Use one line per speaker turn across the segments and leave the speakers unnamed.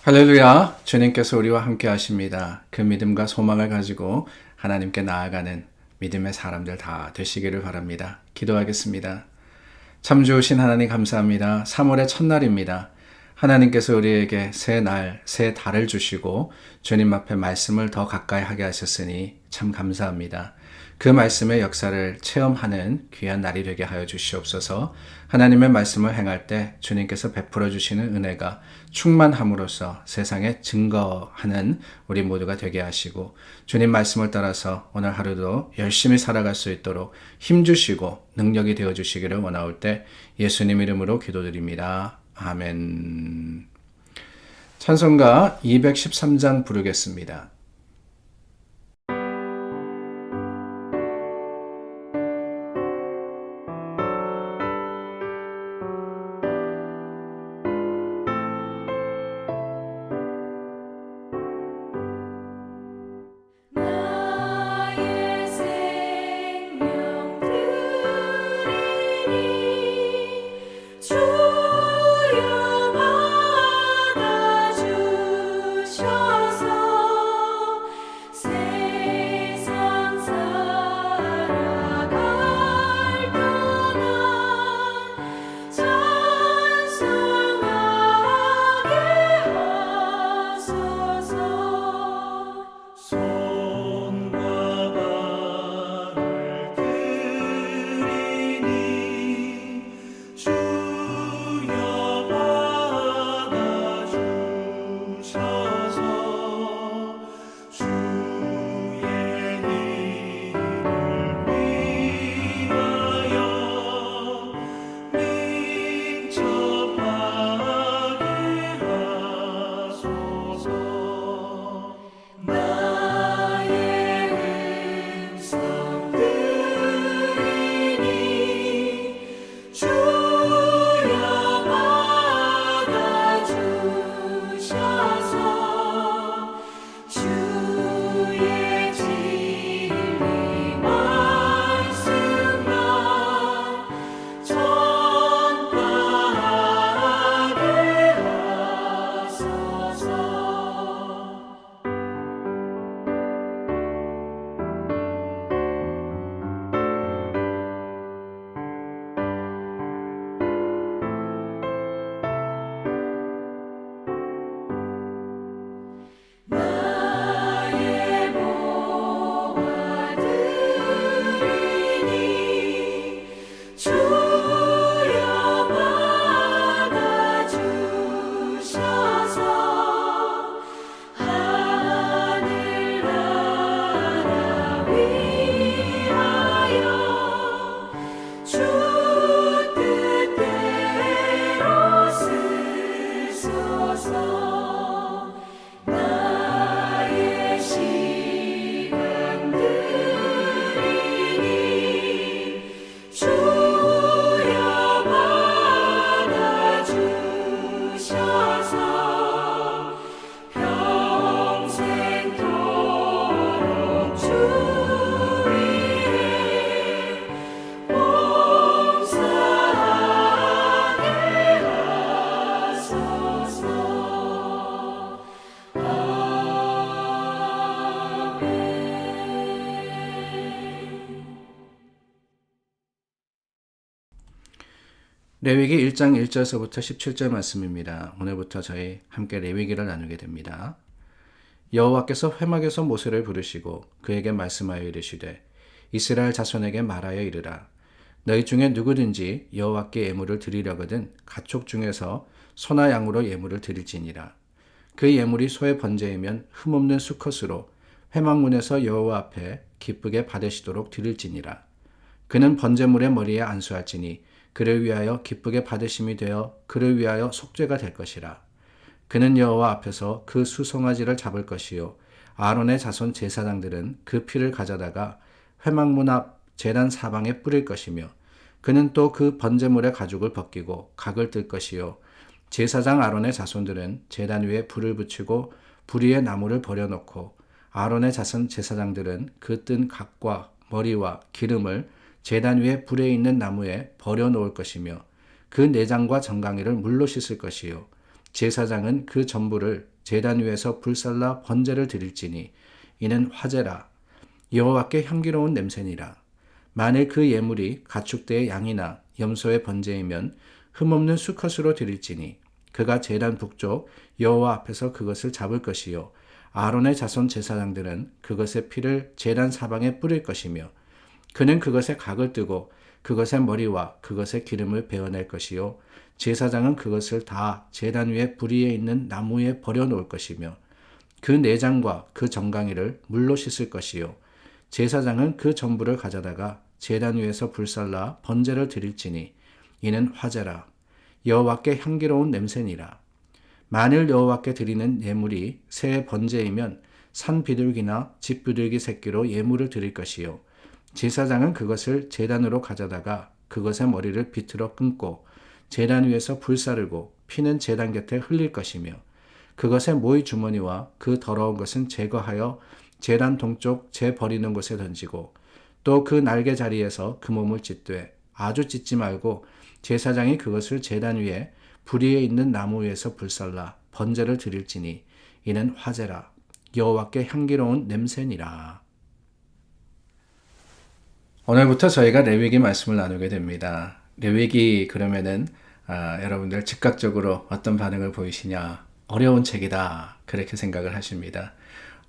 할렐루야, 주님께서 우리와 함께 하십니다. 그 믿음과 소망을 가지고 하나님께 나아가는 믿음의 사람들 다 되시기를 바랍니다. 기도하겠습니다. 참 좋으신 하나님 감사합니다. 3월의 첫날입니다. 하나님께서 우리에게 새 날, 새 달을 주시고 주님 앞에 말씀을 더 가까이 하게 하셨으니 참 감사합니다. 그 말씀의 역사를 체험하는 귀한 날이 되게 하여 주시옵소서. 하나님의 말씀을 행할 때 주님께서 베풀어 주시는 은혜가 충만함으로써 세상에 증거하는 우리 모두가 되게 하시고 주님 말씀을 따라서 오늘 하루도 열심히 살아갈 수 있도록 힘주시고 능력이 되어 주시기를 원하올 때 예수님 이름으로 기도드립니다. 아멘. 찬송가 213장 부르겠습니다. 레위기 1장 1절서부터 17절 말씀입니다. 오늘부터 저희 함께 레위기를 나누게 됩니다. 여호와께서 회막에서 모세를 부르시고 그에게 말씀하여 이르시되 이스라엘 자손에게 말하여 이르라. 너희 중에 누구든지 여호와께 예물을 드리려거든 가축 중에서 소나 양으로 예물을 드릴지니라. 그 예물이 소의 번제이면 흠없는 수컷으로 회막문에서 여호와 앞에 기쁘게 받으시도록 드릴지니라. 그는 번제물의 머리에 안수할지니 그를 위하여 기쁘게 받으심이 되어 그를 위하여 속죄가 될 것이라. 그는 여호와 앞에서 그 수송아지를 잡을 것이요 아론의 자손 제사장들은 그 피를 가져다가 회막문 앞 제단 사방에 뿌릴 것이며 그는 또 그 번제물의 가죽을 벗기고 각을 뜰 것이요 제사장 아론의 자손들은 제단 위에 불을 붙이고 불 위에 나무를 버려놓고 아론의 자손 제사장들은 그 뜬 각과 머리와 기름을 제단 위에 불에 있는 나무에 버려놓을 것이며 그 내장과 정강이를 물로 씻을 것이요 제사장은 그 전부를 제단 위에서 불살라 번제를 드릴지니 이는 화제라. 여호와께 향기로운 냄새니라. 만일 그 예물이 가축대의 양이나 염소의 번제이면 흠없는 수컷으로 드릴지니 그가 제단 북쪽 여호와 앞에서 그것을 잡을 것이요 아론의 자손 제사장들은 그것의 피를 제단 사방에 뿌릴 것이며 그는 그것에 각을 뜨고 그것의 머리와 그것의 기름을 베어낼 것이요 제사장은 그것을 다 제단 위에 불 위에 있는 나무에 버려놓을 것이며 그 내장과 그 정강이를 물로 씻을 것이요 제사장은 그 전부를 가져다가 제단 위에서 불살라 번제를 드릴지니 이는 화제라. 여호와께 향기로운 냄새니라. 만일 여호와께 드리는 예물이 새 번제이면 산 비둘기나 집 비둘기 새끼로 예물을 드릴 것이요 제사장은 그것을 제단으로 가져다가 그것의 머리를 비틀어 끊고 제단 위에서 불사르고 피는 제단 곁에 흘릴 것이며 그것의 모이 주머니와 그 더러운 것은 제거하여 제단 동쪽 재 버리는 곳에 던지고 또 그 날개 자리에서 그 몸을 찢되 아주 찢지 말고 제사장이 그것을 제단 위에 불 위에 있는 나무 위에서 불살라 번제를 드릴지니 이는 화제라. 여호와께 향기로운 냄새니라. 오늘부터 저희가 레위기 말씀을 나누게 됩니다. 레위기 그러면은 여러분들 즉각적으로 어떤 반응을 보이시냐? 어려운 책이다. 그렇게 생각을 하십니다.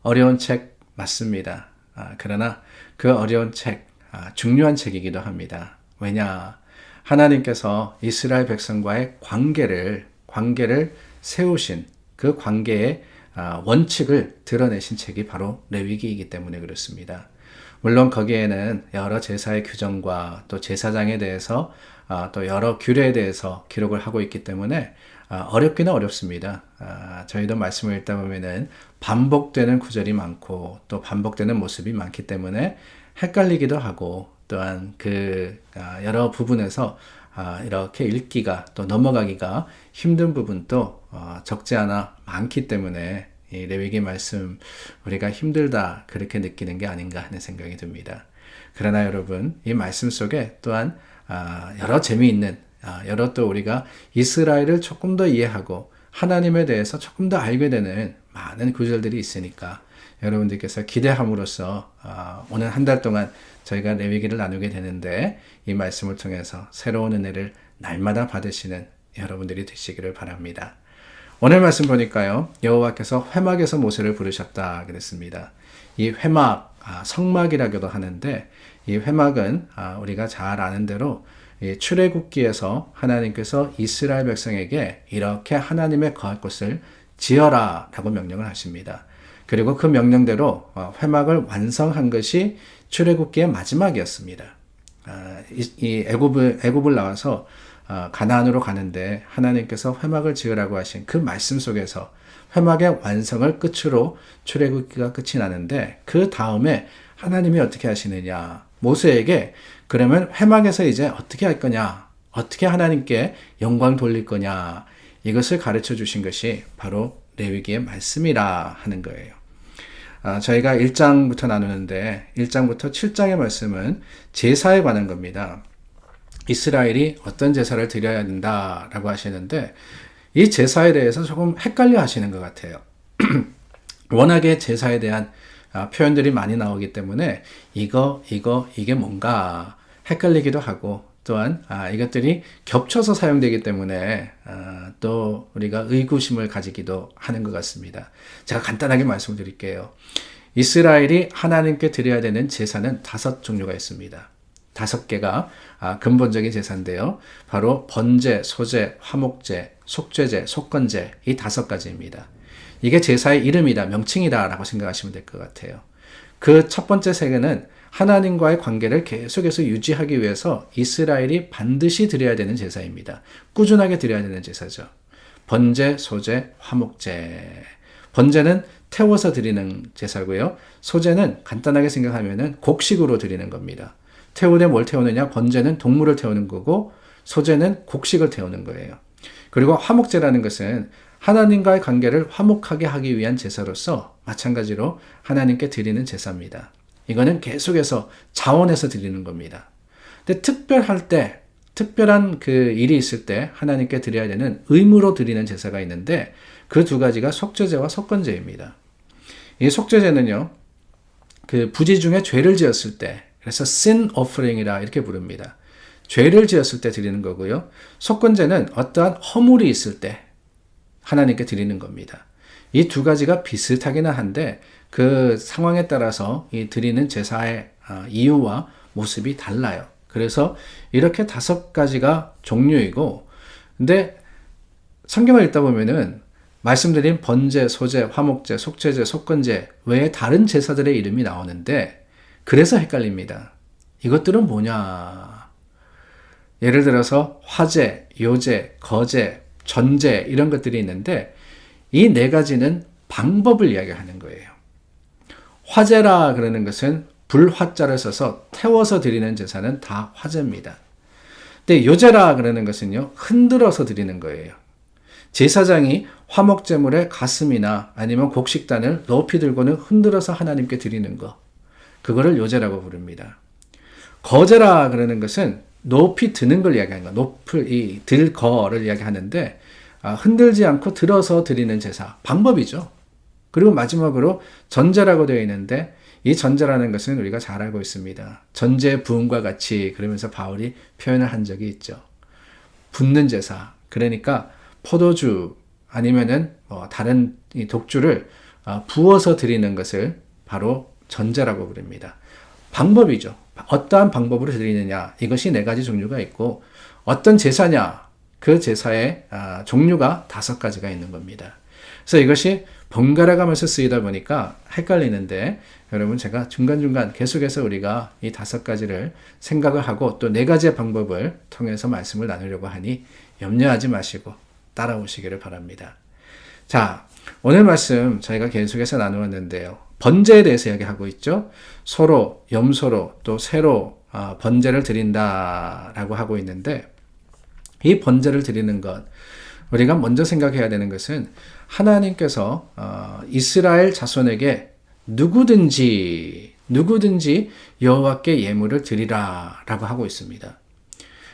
어려운 책 맞습니다. 그러나 그 어려운 책, 중요한 책이기도 합니다. 왜냐? 하나님께서 이스라엘 백성과의 관계를 세우신 그 관계의 원칙을 드러내신 책이 바로 레위기이기 때문에 그렇습니다. 물론 거기에는 여러 제사의 규정과 또 제사장에 대해서 또 여러 규례에 대해서 기록을 하고 있기 때문에 어렵기는 어렵습니다. 저희도 말씀을 읽다 보면은 반복되는 구절이 많고 또 반복되는 모습이 많기 때문에 헷갈리기도 하고 또한 그 여러 부분에서 이렇게 읽기가 또 넘어가기가 힘든 부분도 적지 않아 많기 때문에 이 레위기 말씀 우리가 힘들다 그렇게 느끼는 게 아닌가 하는 생각이 듭니다. 그러나 여러분 이 말씀 속에 또한 여러 재미있는 여러 또 우리가 이스라엘을 조금 더 이해하고 하나님에 대해서 조금 더 알게 되는 많은 구절들이 있으니까 여러분들께서 기대함으로써 오늘 한 달 동안 저희가 레위기를 나누게 되는데 이 말씀을 통해서 새로운 은혜를 날마다 받으시는 여러분들이 되시기를 바랍니다. 오늘 말씀 보니까요. 여호와께서 회막에서 모세를 부르셨다 그랬습니다. 이 회막, 성막이라고도 하는데 이 회막은 우리가 잘 아는 대로 출애굽기에서 하나님께서 이스라엘 백성에게 이렇게 하나님의 거할 곳을 지어라 라고 명령을 하십니다. 그리고 그 명령대로 회막을 완성한 것이 출애굽기의 마지막이었습니다. 이 애굽을 나와서 가나안으로 가는데 하나님께서 회막을 지으라고 하신 그 말씀 속에서 회막의 완성을 끝으로 출애굽기가 끝이 나는데 그 다음에 하나님이 어떻게 하시느냐 모세에게 그러면 회막에서 이제 어떻게 할 거냐 어떻게 하나님께 영광 돌릴 거냐 이것을 가르쳐 주신 것이 바로 레위기의 말씀이라 하는 거예요. 저희가 1장부터 나누는데 1장부터 7장의 말씀은 제사에 관한 겁니다. 이스라엘이 어떤 제사를 드려야 된다라고 하시는데 이 제사에 대해서 조금 헷갈려 하시는 것 같아요. 워낙에 제사에 대한 표현들이 많이 나오기 때문에 이게 뭔가 헷갈리기도 하고 또한 이것들이 겹쳐서 사용되기 때문에 또 우리가 의구심을 가지기도 하는 것 같습니다. 제가 간단하게 말씀드릴게요. 이스라엘이 하나님께 드려야 되는 제사는 5종류가 있습니다. 5개가 근본적인 제사인데요. 바로 번제, 소제, 화목제, 속죄제, 속건제 이 5가지입니다. 이게 제사의 이름이다, 명칭이다 라고 생각하시면 될 것 같아요. 그 첫 번째 3개는 하나님과의 관계를 계속해서 유지하기 위해서 이스라엘이 반드시 드려야 되는 제사입니다. 꾸준하게 드려야 되는 제사죠. 번제, 소제, 화목제. 번제는 태워서 드리는 제사고요. 소제는 간단하게 생각하면은 곡식으로 드리는 겁니다. 태우되 뭘 태우느냐? 번제는 동물을 태우는 거고 소제는 곡식을 태우는 거예요. 그리고 화목제라는 것은 하나님과의 관계를 화목하게 하기 위한 제사로서 마찬가지로 하나님께 드리는 제사입니다. 이거는 계속해서 자원해서 드리는 겁니다. 근데 특별할 때 특별한 그 일이 있을 때 하나님께 드려야 되는 의무로 드리는 제사가 있는데 그 두 가지가 속죄제와 속건제입니다. 이 속죄제는요, 그 부지 중에 죄를 지었을 때, 그래서 sin offering이라 이렇게 부릅니다. 죄를 지었을 때 드리는 거고요. 속건제는 어떠한 허물이 있을 때 하나님께 드리는 겁니다. 이 두 가지가 비슷하기는 한데 그 상황에 따라서 이 드리는 제사의 이유와 모습이 달라요. 그래서 이렇게 5가지가 종류이고, 근데 성경을 읽다 보면은 말씀드린 번제, 소제, 화목제, 속죄제, 속건제 외에 다른 제사들의 이름이 나오는데 그래서 헷갈립니다. 이것들은 뭐냐? 예를 들어서 화제, 요제, 거제, 전제 이런 것들이 있는데 이 4가지는 방법을 이야기하는 거예요. 화제라 그러는 것은 불화자를 써서 태워서 드리는 제사는 다 화제입니다. 근데 요제라 그러는 것은요, 흔들어서 드리는 거예요. 제사장이 화목제물의 가슴이나 아니면 곡식단을 높이 들고는 흔들어서 하나님께 드리는 거, 그거를 요제라고 부릅니다. 거제라 그러는 것은 높이 드는 걸 이야기하는 거, 들거를 이야기하는데 흔들지 않고 들어서 드리는 제사, 방법이죠. 그리고 마지막으로 전제라고 되어 있는데 이 전제라는 것은 우리가 잘 알고 있습니다. 전제 부음과 같이 그러면서 바울이 표현을 한 적이 있죠. 붓는 제사, 그러니까 포도주 아니면은 다른 독주를 부어서 드리는 것을 바로 전제라고 부릅니다. 방법이죠. 어떠한 방법으로 드리느냐, 이것이 4가지 종류가 있고 어떤 제사냐, 그 제사의 종류가 5가지가 있는 겁니다. 그래서 이것이 번갈아 가면서 쓰이다 보니까 헷갈리는데 여러분, 제가 중간중간 계속해서 우리가 이 5가지를 생각을 하고 또 4가지의 방법을 통해서 말씀을 나누려고 하니 염려하지 마시고 따라오시기를 바랍니다. 자, 오늘 말씀 저희가 계속해서 나누었는데요. 번제에 대해서 이야기하고 있죠. 소로, 염소로, 또 새로 번제를 드린다라고 하고 있는데 이 번제를 드리는 것, 우리가 먼저 생각해야 되는 것은 하나님께서 이스라엘 자손에게 누구든지 여호와께 예물을 드리라라고 하고 있습니다.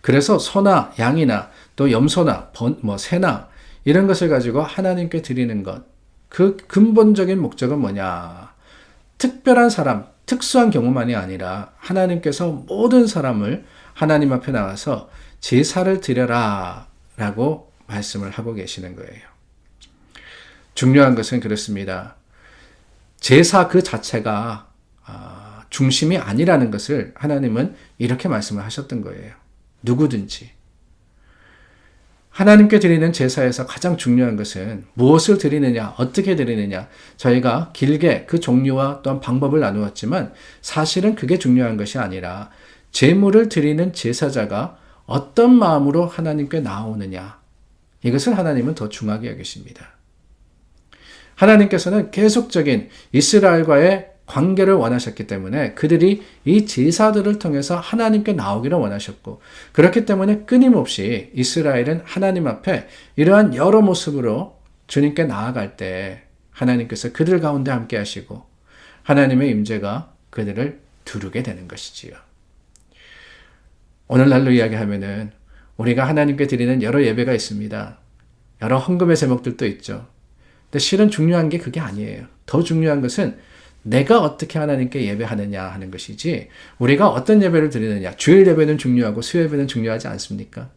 그래서 소나 양이나 또 염소나 새나 이런 것을 가지고 하나님께 드리는 것, 그 근본적인 목적은 뭐냐? 특별한 사람, 특수한 경우만이 아니라 하나님께서 모든 사람을 하나님 앞에 나와서 제사를 드려라 라고 말씀을 하고 계시는 거예요. 중요한 것은 그렇습니다. 제사 그 자체가 중심이 아니라는 것을 하나님은 이렇게 말씀을 하셨던 거예요. 누구든지. 하나님께 드리는 제사에서 가장 중요한 것은 무엇을 드리느냐, 어떻게 드리느냐. 저희가 길게 그 종류와 또한 방법을 나누었지만 사실은 그게 중요한 것이 아니라 제물을 드리는 제사자가 어떤 마음으로 하나님께 나오느냐. 이것을 하나님은 더 중하게 여기십니다. 하나님께서는 계속적인 이스라엘과의 관계를 원하셨기 때문에 그들이 이 제사들을 통해서 하나님께 나오기를 원하셨고, 그렇기 때문에 끊임없이 이스라엘은 하나님 앞에 이러한 여러 모습으로 주님께 나아갈 때 하나님께서 그들 가운데 함께 하시고 하나님의 임재가 그들을 두르게 되는 것이지요. 오늘날로 이야기하면은 우리가 하나님께 드리는 여러 예배가 있습니다. 여러 헌금의 제목들도 있죠. 근데 실은 중요한 게 그게 아니에요. 더 중요한 것은 내가 어떻게 하나님께 예배하느냐 하는 것이지, 우리가 어떤 예배를 드리느냐. 주일 예배는 중요하고 수요 예배는 중요하지 않습니까?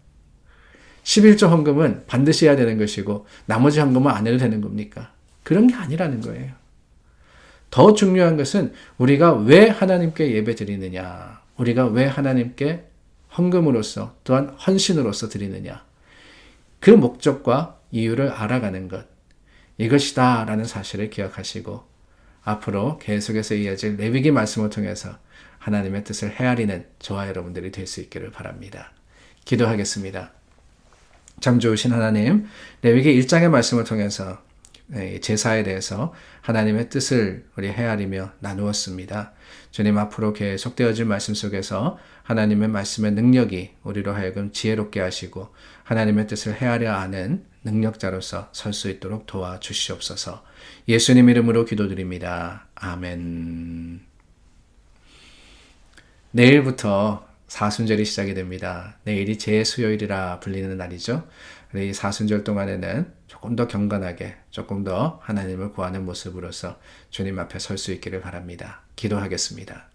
11조 헌금은 반드시 해야 되는 것이고 나머지 헌금은 안 해도 되는 겁니까? 그런 게 아니라는 거예요. 더 중요한 것은 우리가 왜 하나님께 예배 드리느냐, 우리가 왜 하나님께 헌금으로서 또한 헌신으로서 드리느냐, 그 목적과 이유를 알아가는 것, 이것이다 라는 사실을 기억하시고 앞으로 계속해서 이어질 레위기 말씀을 통해서 하나님의 뜻을 헤아리는 저와 여러분들이 될 수 있기를 바랍니다. 기도하겠습니다. 참 좋으신 하나님, 레위기 1장의 말씀을 통해서 제사에 대해서 하나님의 뜻을 우리 헤아리며 나누었습니다. 주님, 앞으로 계속되어질 말씀 속에서 하나님의 말씀의 능력이 우리로 하여금 지혜롭게 하시고 하나님의 뜻을 헤아려 아는 능력자로서 설 수 있도록 도와주시옵소서. 예수님 이름으로 기도드립니다. 아멘. 내일부터 사순절이 시작이 됩니다. 내일이 제수요일이라 불리는 날이죠. 이 사순절 동안에는 조금 더 경건하게, 조금 더 하나님을 구하는 모습으로서 주님 앞에 설 수 있기를 바랍니다. 기도하겠습니다.